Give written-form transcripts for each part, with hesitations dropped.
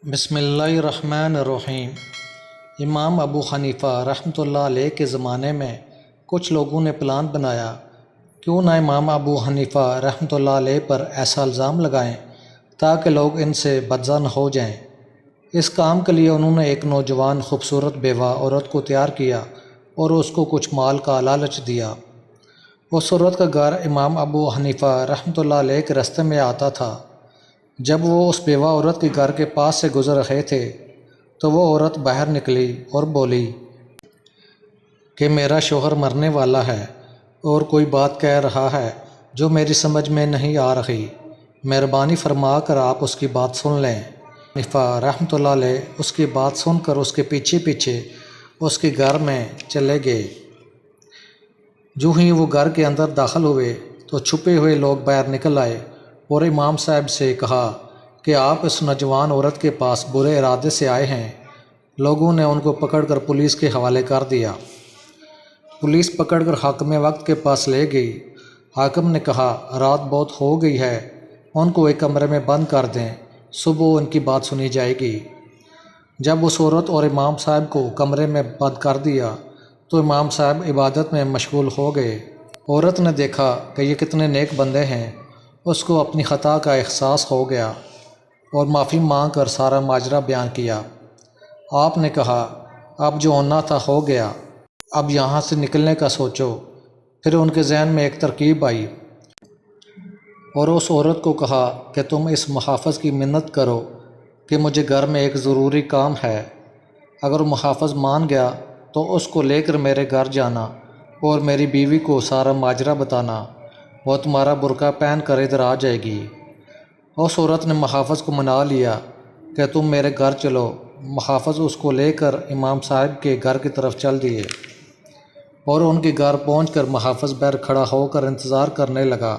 بسم اللہ الرحمن الرحیم۔ امام ابو حنیفہ رحمۃ اللہ علیہ کے زمانے میں کچھ لوگوں نے پلان بنایا کیوں نہ امام ابو حنیفہ رحمۃ اللہ علیہ پر ایسا الزام لگائیں تاکہ لوگ ان سے بدظن ہو جائیں۔ اس کام کے لیے انہوں نے ایک نوجوان خوبصورت بیوہ عورت کو تیار کیا اور اس کو کچھ مال کا لالچ دیا۔ اس عورت کا گھر امام ابو حنیفہ رحمۃ اللہ علیہ کے راستے میں آتا تھا۔ جب وہ اس بیوہ عورت کے گھر کے پاس سے گزر رہے تھے تو وہ عورت باہر نکلی اور بولی کہ میرا شوہر مرنے والا ہے اور کوئی بات کہہ رہا ہے جو میری سمجھ میں نہیں آ رہی، مہربانی فرما کر آپ اس کی بات سن لیں۔ حنیفہ رحمۃ اللہ علیہ اس کی بات سن کر اس کے پیچھے پیچھے اس کے گھر میں چلے گئے۔ جو ہی وہ گھر کے اندر داخل ہوئے تو چھپے ہوئے لوگ باہر نکل آئے اور امام صاحب سے کہا کہ آپ اس نوجوان عورت کے پاس برے ارادے سے آئے ہیں۔ لوگوں نے ان کو پکڑ کر پولیس کے حوالے کر دیا۔ پولیس پکڑ کر حاکم وقت کے پاس لے گئی۔ حاکم نے کہا رات بہت ہو گئی ہے، ان کو ایک کمرے میں بند کر دیں، صبح ان کی بات سنی جائے گی۔ جب اس عورت اور امام صاحب کو کمرے میں بند کر دیا تو امام صاحب عبادت میں مشغول ہو گئے۔ عورت نے دیکھا کہ یہ کتنے نیک بندے ہیں، اس کو اپنی خطا کا احساس ہو گیا اور معافی مانگ کر سارا ماجرا بیان کیا۔ آپ نے کہا اب جو ہونا تھا ہو گیا، اب یہاں سے نکلنے کا سوچو۔ پھر ان کے ذہن میں ایک ترکیب آئی اور اس عورت کو کہا کہ تم اس محافظ کی منت کرو کہ مجھے گھر میں ایک ضروری کام ہے۔ اگر محافظ مان گیا تو اس کو لے کر میرے گھر جانا اور میری بیوی کو سارا ماجرا بتانا، وہ تمہارا برقع پہن کر ادھر آ جائے گی۔ اس عورت نے محافظ کو منا لیا کہ تم میرے گھر چلو۔ محافظ اس کو لے کر امام صاحب کے گھر کی طرف چل دیے اور ان کے گھر پہنچ کر محافظ باہر کھڑا ہو کر انتظار کرنے لگا۔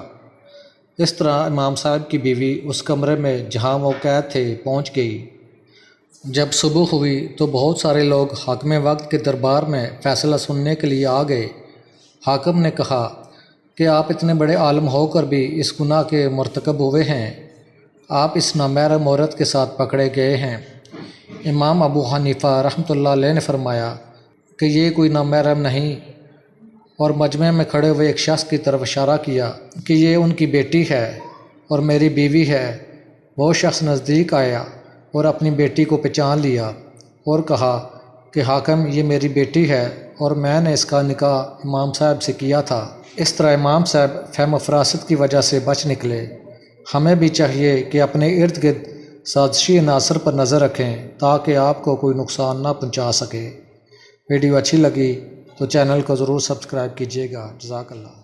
اس طرح امام صاحب کی بیوی اس کمرے میں جہاں وہ قید تھے پہنچ گئی۔ جب صبح ہوئی تو بہت سارے لوگ حاکم وقت کے دربار میں فیصلہ سننے کے لیے آ گئے۔ حاکم نے کہا کہ آپ اتنے بڑے عالم ہو کر بھی اس گناہ کے مرتکب ہوئے ہیں، آپ اس نامحرم عورت کے ساتھ پکڑے گئے ہیں۔ امام ابو حنیفہ رحمۃ اللہ علیہ نے فرمایا کہ یہ کوئی نامحرم نہیں، اور مجمع میں کھڑے ہوئے ایک شخص کی طرف اشارہ کیا کہ یہ ان کی بیٹی ہے اور میری بیوی ہے۔ وہ شخص نزدیک آیا اور اپنی بیٹی کو پہچان لیا اور کہا کہ حاکم یہ میری بیٹی ہے اور میں نے اس کا نکاح امام صاحب سے کیا تھا۔ اس طرح امام صاحب فہم و فراست کی وجہ سے بچ نکلے۔ ہمیں بھی چاہیے کہ اپنے ارد گرد سازشی عناصر پر نظر رکھیں تاکہ آپ کو کوئی نقصان نہ پہنچا سکے۔ ویڈیو اچھی لگی تو چینل کو ضرور سبسکرائب کیجیے گا۔ جزاک اللہ۔